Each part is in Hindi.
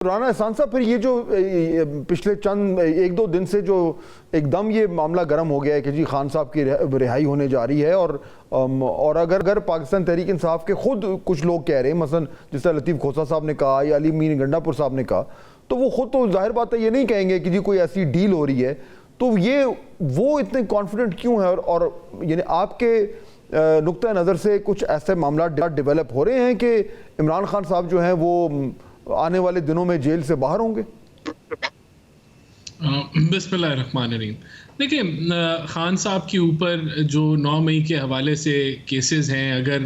राना एहसान साहब, फिर ये जो पिछले चंद एक दो दिन से जो एकदम ये मामला गर्म हो गया है कि जी खान साहब की रिहाई होने जा रही है, और अगर पाकिस्तान तहरीक इंसाफ के खुद कुछ लोग कह रहे हैं, मसलन जिस तरह लतीफ़ खोसा साहब ने कहा या अली मीर गंडापुर साहब ने कहा, तो वो खुद तो जाहिर बात है ये नहीं कहेंगे कि जी कोई ऐसी डील हो रही है। तो ये वो इतने कॉन्फिडेंट क्यों है, और यानी आपके नुक्ता नज़र से कुछ ऐसे मामला डेवलप हो रहे हैं कि इमरान खान साहब जो हैं वो आने वाले दिनों में जेल से बाहर होंगे? बिस्मिल्लाहिर्रहमानिर्रहीम। देखिए, खान साहब के ऊपर जो 9 मई के हवाले से केसेस हैं, अगर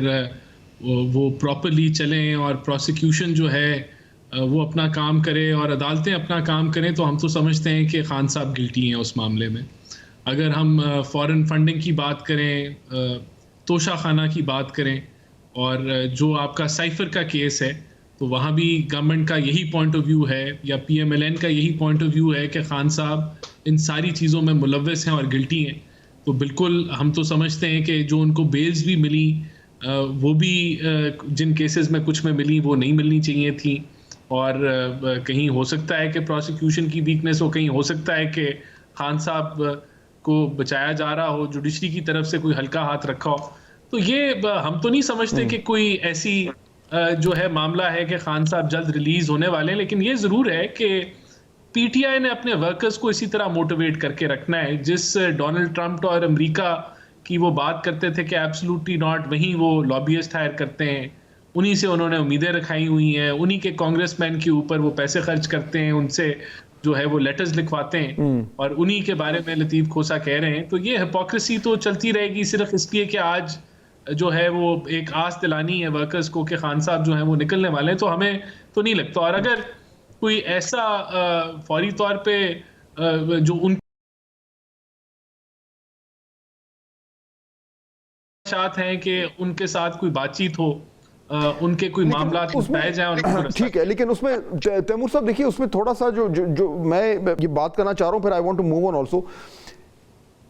वो प्रॉपरली चलें और प्रोसिक्यूशन जो है वो अपना काम करे और अदालतें अपना काम करें, तो हम तो समझते हैं कि खान साहब गिल्टी हैं उस मामले में। अगर हम फॉरेन फंडिंग की बात करें, तोशा खाना की बात करें, और जो आपका साइफर का केस है, तो वहाँ भी गवर्नमेंट का यही पॉइंट ऑफ व्यू है या PMLN का यही पॉइंट ऑफ व्यू है कि खान साहब इन सारी चीज़ों में मुलव्वस हैं और गिल्टी हैं। तो बिल्कुल हम तो समझते हैं कि जो उनको बेल्स भी मिली, वो भी जिन केसेस में कुछ में मिली वो नहीं मिलनी चाहिए थी, और कहीं हो सकता है कि प्रोसिक्यूशन की वीकनेस हो, कहीं हो सकता है कि खान साहब को बचाया जा रहा हो, जुडिशरी की तरफ से कोई हल्का हाथ रखा हो। तो ये हम तो नहीं समझते कि कोई ऐसी जो है मामला है कि खान साहब जल्द रिलीज होने वाले हैं। लेकिन ये जरूर है कि PTI ने अपने वर्कर्स को इसी तरह मोटिवेट करके रखना है। जिस डोनाल्ड ट्रंप और अमेरिका की वो बात करते थे कि एब्सोल्युटली नॉट, वहीं वो लॉबियस्ट हायर करते हैं, उन्हीं से उन्होंने उम्मीदें रखाई हुई हैं, उन्हीं के कांग्रेसमैन के ऊपर वो पैसे खर्च करते हैं, उनसे जो है वो लेटर्स लिखवाते हैं, और उन्हीं के बारे में लतीफ़ खोसा कह रहे हैं। तो ये हिपोक्रेसी तो चलती रहेगी, सिर्फ इसलिए कि आज जो है वो एक आस दिलानी है वर्कर्स को कि खान साहब जो है वो निकलने वाले हैं। तो हमें तो नहीं लगता। और अगर कोई ऐसा फौरी तौर पे जो उन चाहते हैं कि उनके साथ कोई बातचीत हो, उनके कोई मामला बताए जाए, ठीक है। लेकिन उसमें तैमूर साहब देखिए, उसमें थोड़ा सा जो मैं ये बात करना चाह रहा हूँ, फिर I want to move on also.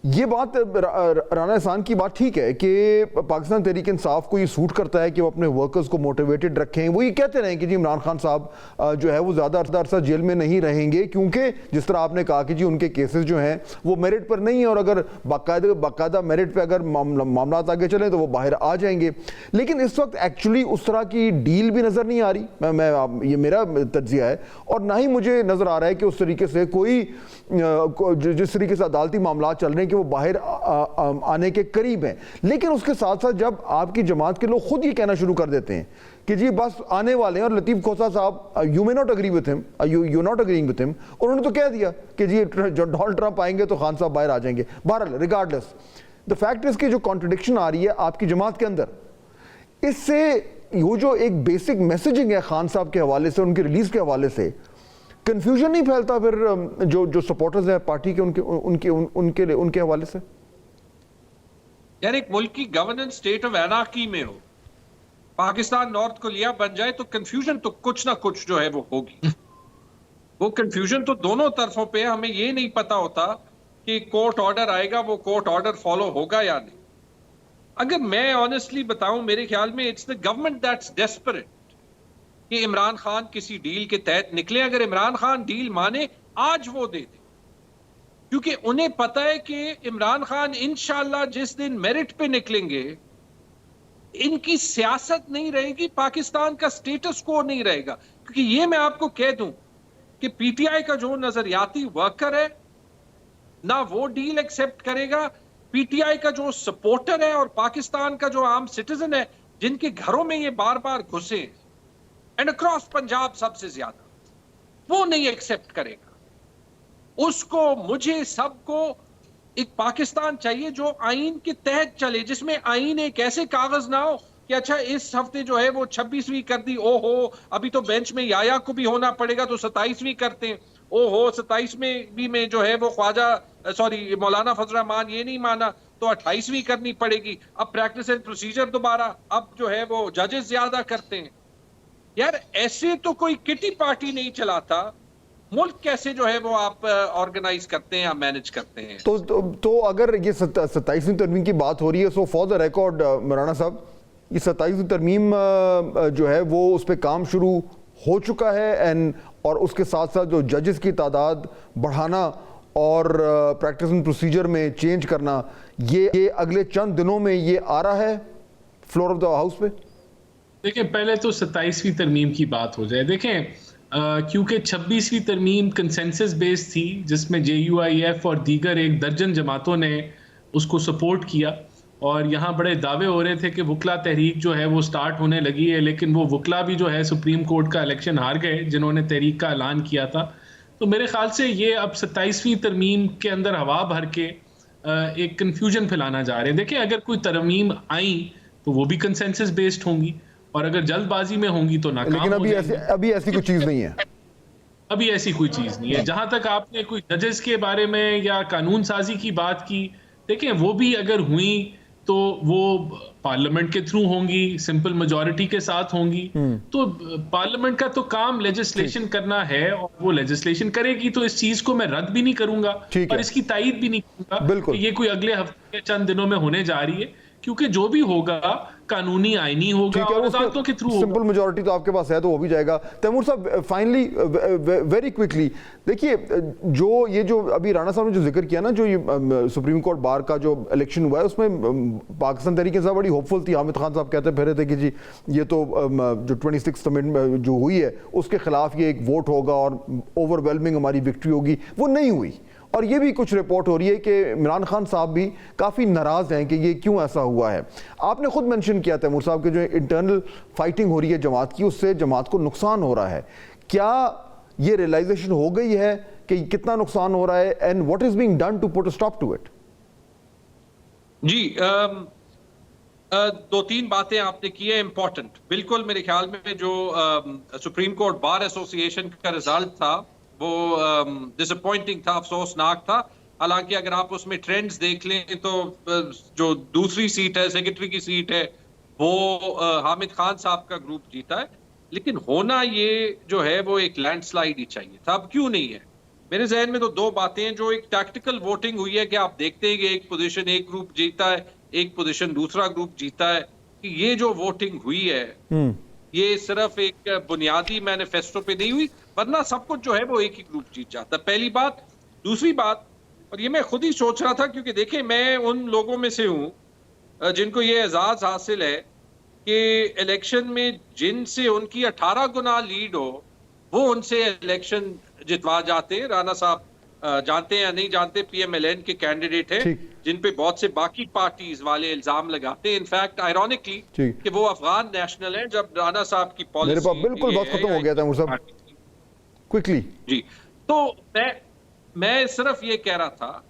ये बात राना एहसान की बात ठीक है कि पाकिस्तान तहरीक इंसाफ को ये सूट करता है कि वो अपने वर्कर्स को मोटिवेटेड रखें। वो ये कहते रहे कि जी इमरान खान साहब जो है वो ज़्यादा अरसा जेल में नहीं रहेंगे, क्योंकि जिस तरह आपने कहा कि जी उनके केसेस जो हैं वो मेरिट पर नहीं है, और अगर बाकायदा मेरिट पर अगर मामला आगे चलें तो वो बाहर आ जाएंगे। लेकिन इस वक्त एक्चुअली उस तरह की डील भी नज़र नहीं आ रही, ये मेरा तज्जिया है, और ना ही मुझे नज़र आ रहा है कि उस तरीके से कोई जिस तरीके से अदालती मामला चल रहे हैं कि वो बाहर आने के करीब हैं। लेकिन उसके साथ साथ जब आपकी जमात के लोग खुद ये कहना शुरू कर देते हैं कि जी बस आने वाले हैं, और लतीफ़ खोसा साहब, you may not agree with him, you not agreeing with him, उन्होंने तो कह दिया कि जी जो डोनाल्ड ट्रंप आएंगे तो खान साहब बाहर आ जाएंगे। बहरहाल रिगार्डलेस द फैक्ट इज कि जो कॉन्ट्रडिक्शन आ रही है आपकी जमात के अंदर, इससे वो जो एक बेसिक मैसेजिंग है खान साहब के हवाले से, उनके रिलीज के हवाले से, कंफ्यूजन नहीं फैलता फिर जो सपोर्टर्स हैं पार्टी के उनके हवाले से? यार, एक मुल्क की गवर्नेंस स्टेट ऑफ एनार्की में हो, पाकिस्तान नॉर्थ कोरिया बन जाए, तो कंफ्यूजन तो कुछ ना कुछ जो है वो होगी। वो कंफ्यूजन तो दोनों तरफों पे। हमें ये नहीं पता होता कि कोर्ट ऑर्डर आएगा, वो कोर्ट ऑर्डर फॉलो होगा या नहीं। अगर मैं ऑनेस्टली बताऊं, मेरे ख्याल में it's the government that's desperate कि इमरान खान किसी डील के तहत निकले। अगर इमरान खान डील माने, आज वो दे दे, क्योंकि उन्हें पता है कि इमरान खान इंशाल्लाह जिस दिन मेरिट पे निकलेंगे, इनकी सियासत नहीं रहेगी, पाकिस्तान का स्टेटस को नहीं रहेगा। क्योंकि ये मैं आपको कह दूं कि PTI का जो नजरियाती वर्कर है ना, वो डील एक्सेप्ट करेगा। PTI का जो सपोर्टर है और पाकिस्तान का जो आम सिटीजन है, जिनके घरों में ये बार बार घुसे एंड अक्रॉस पंजाब सबसे ज्यादा, वो नहीं एक्सेप्ट करेगा। उसको, मुझे, सबको एक पाकिस्तान चाहिए जो आईन के तहत चले, जिसमें आईन एक ऐसे कागज ना हो कि अच्छा इस हफ्ते जो है वो 26वीं कर दी, ओहो अभी तो बेंच में याया को भी होना पड़ेगा तो 27वीं करते हैं, ओहो 27वीं में जो है वो मौलाना फजल रहमान ये नहीं माना तो 28वीं करनी पड़ेगी। अब प्रैक्टिस एंड प्रोसीजर दोबारा, अब जो है वो जजेस ज्यादा करते हैं। यार, ऐसे तो कोई किटी पार्टी नहीं चलाता। मुल्क कैसे जो है वो आप ऑर्गेनाइज करते हैं या मैनेज करते हैं? तो अगर ये 27वीं तरमीम की बात हो रही है, so for the record Rana साहब, ये 27वीं तरमीम जो है वो उस पर काम शुरू हो चुका है एंड और उसके साथ साथ जो जजेस की तादाद बढ़ाना और प्रैक्टिस एंड प्रोसीजर में चेंज करना, ये अगले चंद दिनों में ये आ रहा है फ्लोर ऑफ द हाउस पे? देखिए, पहले तो 27वीं तरमीम की बात हो जाए। देखें, क्योंकि 26वीं तरमीम कंसेंसस बेस्ड थी, जिसमें JUIF और दीगर 1 दर्जन जमातों ने उसको सपोर्ट किया, और यहाँ बड़े दावे हो रहे थे कि वकला तहरीक जो है वो स्टार्ट होने लगी है, लेकिन वो वकला भी जो है सुप्रीम कोर्ट का इलेक्शन हार गए जिन्होंने तहरीक का ऐलान किया था। तो मेरे ख्याल से ये अब 27वीं तरमीम के अंदर हवा भर के एक कन्फ्यूजन फैलाना जा रहे हैं। देखिए, अगर कोई तरमीम आई तो वो भी कंसेंसस बेस्ड होंगी, और अगर जल्दबाजी में होंगी तो नाकाम लेकिन हो जाएंगी। अभी ऐसी कोई चीज नहीं है। अभी ऐसी कोई चीज नहीं है। जहां तक आपने कोई जजेस के बारे में या कानून साजी की बात की, देखें वो भी अगर हुई तो वो पार्लियामेंट के थ्रू होंगी, सिंपल मेजॉरिटी के साथ होंगी। तो पार्लियामेंट का तो काम लेजिस्लेशन करना है, और वो लेजिस्लेशन करेगी, तो इस चीज को मैं रद्द भी नहीं करूंगा और इसकी तायीद भी नहीं करूंगा कि ये कोई अगले हफ्ते चंद दिनों में होने जा रही है, क्योंकि जो भी होगा कानूनी आईनी होगा और अदालतों के थ्रू होगा। सिंपल मेजॉरिटी तो आपके पास है तो वो भी जाएगा। तैमूर साहब, फाइनली वेरी क्विकली, देखिए ये जो अभी राणा साहब ने जो जिक्र किया ना, जो ये सुप्रीम कोर्ट बार का जो इलेक्शन हुआ है, उसमें पाकिस्तान तहरीक इंसाफ बड़ी होपफुल थी। हामिद खान साहब कहते फिर रहे थे कि जी ये तो जो 26 अमेंडमेंट जो हुई है उसके खिलाफ ये एक वोट होगा और ओवरवेलमिंग हमारी विक्ट्री होगी, वो नहीं हुई। और ये भी कुछ रिपोर्ट हो रही है कि इमरान खान साहब भी काफ़ी नाराज़ हैं कि ये क्यों ऐसा हुआ है। आपने खुद मेंशन किया तैमूर साहब कि जो इंटरनल फाइटिंग हो रही है जमात की, उससे जमात को नुकसान हो रहा है। क्या ये रियलाइजेशन हो गई है कि कितना नुकसान हो रहा है, and what is being done to put a stop to it? जी, 2-3 बातें आपने की है इंपॉर्टेंट। बिल्कुल, मेरे ख्याल में जो सुप्रीम कोर्ट बार एसोसिएशन का रिजल्ट था वो डिसअपॉइंटिंग था, अफसोसनाक था। हालांकि अगर आप उसमें ट्रेंड्स देख लें तो जो दूसरी सीट है, सेक्रेटरी की सीट है, वो हामिद खान साहब का ग्रुप जीता है। लेकिन होना ये जो है वो एक लैंडस्लाइड ही चाहिए था। अब क्यों नहीं है? मेरे जहन में तो 2 बातें हैं। जो एक टैक्टिकल वोटिंग हुई है कि आप देखते हैं कि एक पोजीशन एक ग्रुप जीता है, एक पोजीशन दूसरा ग्रुप जीता है, कि ये जो वोटिंग हुई है ये सिर्फ एक बुनियादी मैनिफेस्टो पे नहीं हुई, वरना सब कुछ जो है वो एक ही ग्रुप जीत जाता। पहली बात। दूसरी बात, और ये मैं खुद ही सोच रहा था, क्योंकि देखिए मैं उन लोगों में से हूं जिनको ये एजाज हासिल है कि इलेक्शन में जिनसे उनकी 18 गुना लीड हो वो उनसे इलेक्शन जितवा जाते हैं। राणा साहब जानते हैं या नहीं जानते, PMLN के कैंडिडेट हैं जिन पे बहुत से बाकी पार्टीज वाले इल्जाम लगाते हैं। इनफैक्ट आयरॉनिकली कि वो अफगान नेशनल हैं, जब राणा साहब की पॉलिसी। मेरे पास बिल्कुल बात खत्म हो गया था मुझे क्विकली जी। तो मैं सिर्फ ये कह रहा था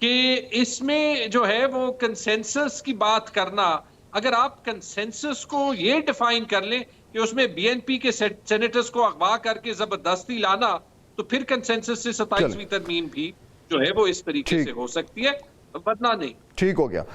कि इसमें जो है वो कंसेंसस की बात करना, अगर आप कंसेंसस को ये डिफाइन कर लें कि उसमें BNP के सेनेटर्स को अगवा करके जबरदस्ती लाना, तो फिर कंसेंसस से 27वीं तरमीम भी जो है वो इस तरीके से हो सकती है, वरना नहीं। ठीक हो गया।